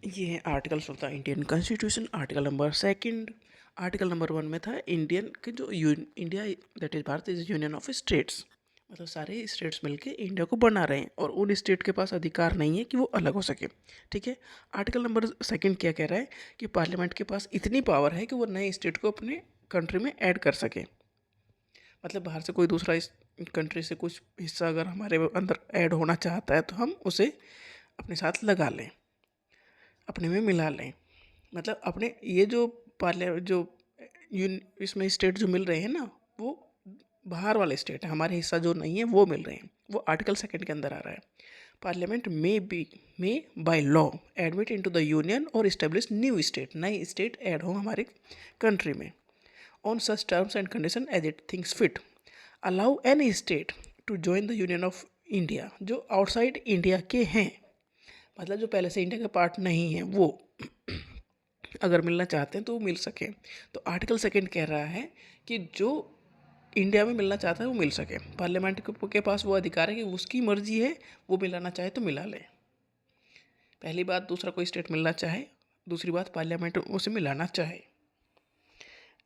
ये है articles of the Indian constitution. Article number second, article number one में था इंडियन के जो India that is Bharat is union of states, मतलब सारे स्टेट्स मिलके इंडिया को बना रहे हैं और उन स्टेट के पास अधिकार नहीं है कि वो अलग हो सके। ठीक है। आर्टिकल नंबर सेकंड क्या कह रहा है कि पार्लियामेंट के पास इतनी पावर है कि वो नए स्टेट को अपने कंट्री में ऐड कर सके। मतलब बाहर से कोई दूसरा इस कंट्री से कुछ हिस्सा अगर हमारे अंदर ऐड होना चाहता है तो हम उसे अपने साथ लगा लें, अपने में मिला लें। मतलब अपने ये जो जो इसमें स्टेट जो मिल रहे हैं ना, वो बाहर वाले स्टेट है, हमारे हिस्सा जो नहीं है वो मिल रहे हैं। वो आर्टिकल सेकंड के अंदर आ रहा है। Parliament may by law admit into the union और इस्टेब्लिश न्यू स्टेट, नई स्टेट ऐड हो हमारे कंट्री में on such terms and condition as it thinks fit, allow any state to join the union of India, जो outside India के हैं, मतलब जो पहले से इंडिया का पार्ट नहीं है, वो अगर मिलना चाहते हैं तो वो मिल सके। तो आर्टिकल सेकंड कह रहा है कि जो इंडिया में मिलना चाहता है वो मिल सके। पार्लियामेंट के पास वो अधिकार है कि उसकी मर्जी है, वो मिलाना चाहे तो मिला ले। पहली बात, दूसरा कोई स्टेट मिलना चाहे, दूसरी बात पार्लियामेंट उसे मिलाना चाहे।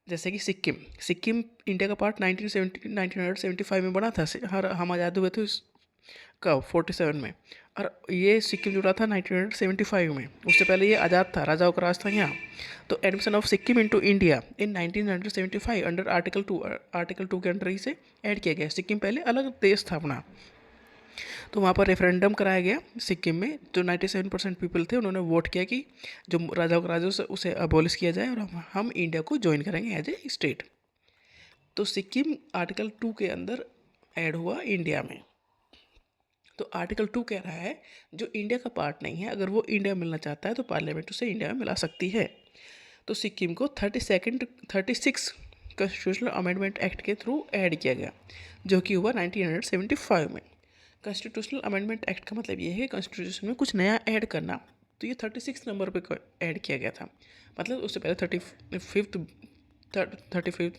जैसे कि सिक्किम, सिक्किम इंडिया का पार्ट 1975 में बना था। हम आज़ाद हुए थे कब 47 में, और ये सिक्किम जुड़ा था 1975 में। उससे पहले ये आज़ाद था, राजाओं का राज था यहाँ। तो admission of Sikkim into India in 1975 under article 2 के अंडर ही से ऐड किया गया। सिक्किम पहले अलग देश था अपना। तो वहाँ पर रेफरेंडम कराया गया सिक्किम में। जो 97% पीपल थे उन्होंने वोट किया कि जो राजाओं का राज है उसे अबॉलिश किया जाए और हम इंडिया को ज्वाइन करेंगे एज ए स्टेट। तो सिक्किम आर्टिकल 2 के अंदर ऐड हुआ इंडिया में। तो आर्टिकल 2 कह रहा है जो इंडिया का पार्ट नहीं है, अगर वो इंडिया मिलना चाहता है तो पार्लियामेंट उसे इंडिया में मिला सकती है। तो सिक्किम को 36 कॉन्स्टिट्यूशनल अमेंडमेंट एक्ट के थ्रू ऐड किया गया, जो कि हुआ 1975 में। कॉन्स्टिट्यूशनल अमेंडमेंट एक्ट का मतलब ये है कि कॉन्स्टिट्यूशन में कुछ नया ऐड करना। तो ये 36 नंबर पे ऐड किया गया था। मतलब उससे पहले 35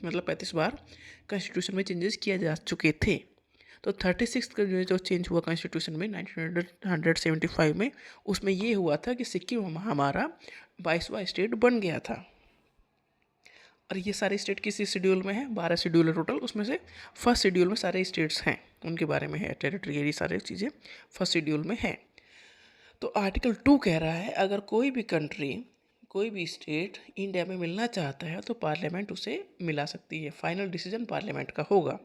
मतलब 35 बार कॉन्स्टिट्यूशन में चेंजेस किए जा चुके थे। तो 36 का जो चेंज हुआ कॉन्स्टिट्यूशन में 1975 में, उसमें ये हुआ था कि सिक्किम हमारा 22वां स्टेट बन गया था। और ये सारे स्टेट किसी शेड्यूल में है, 12 शेड्यूल है टोटल। उसमें से फर्स्ट शेड्यूल में सारे स्टेट्स हैं, उनके बारे में है, टेरिटरी ये सारी चीज़ें फर्स्ट शेड्यूल में है। तो आर्टिकल 2 कह रहा है अगर कोई भी कंट्री, कोई भी स्टेट इंडिया में मिलना चाहता है तो पार्लियामेंट उसे मिला सकती है। फाइनल डिसीजन पार्लियामेंट का होगा।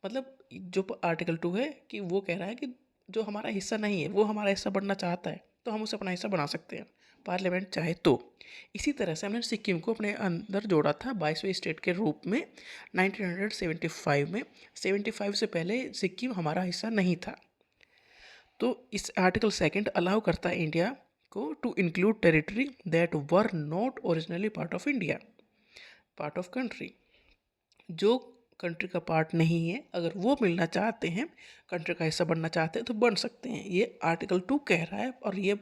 मतलब जो आर्टिकल 2 है कि वो कह रहा है कि जो हमारा हिस्सा नहीं है वो हमारा हिस्सा बनना चाहता है तो हम उसे अपना हिस्सा बना सकते हैं, पार्लियामेंट चाहे तो। इसी तरह से हमने सिक्किम को अपने अंदर जोड़ा था 22वें स्टेट के रूप में 1975 में। 75 से पहले सिक्किम हमारा हिस्सा नहीं था। तो इस आर्टिकल सेकंड अलाउ करता है इंडिया को to include territory that were not originally part of India, part of country. जो कंट्री का पार्ट नहीं है अगर वो मिलना चाहते हैं, कंट्री का हिस्सा बनना चाहते हैं तो बन सकते हैं। ये आर्टिकल 2 कह रहा है और ये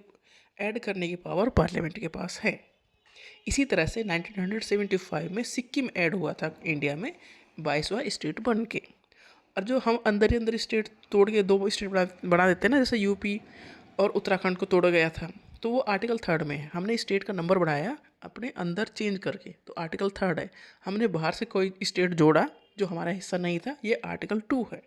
ऐड करने की पावर पार्लियामेंट के पास है। इसी तरह से 1975 में सिक्किम ऐड हुआ था इंडिया में 22वां स्टेट बन के। और जो हम अंदर ही अंदर स्टेट तोड़ के दो स्टेट बना देते हैं ना, जैसे यूपी और उत्तराखंड को तोड़ा गया था, तो वो आर्टिकल 3 में है। हमने स्टेट का नंबर बढ़ाया अपने अंदर चेंज करके, तो आर्टिकल 3 है। हमने बाहर से कोई स्टेट जोड़ा जो हमारा हिस्सा नहीं था, ये आर्टिकल 2 है।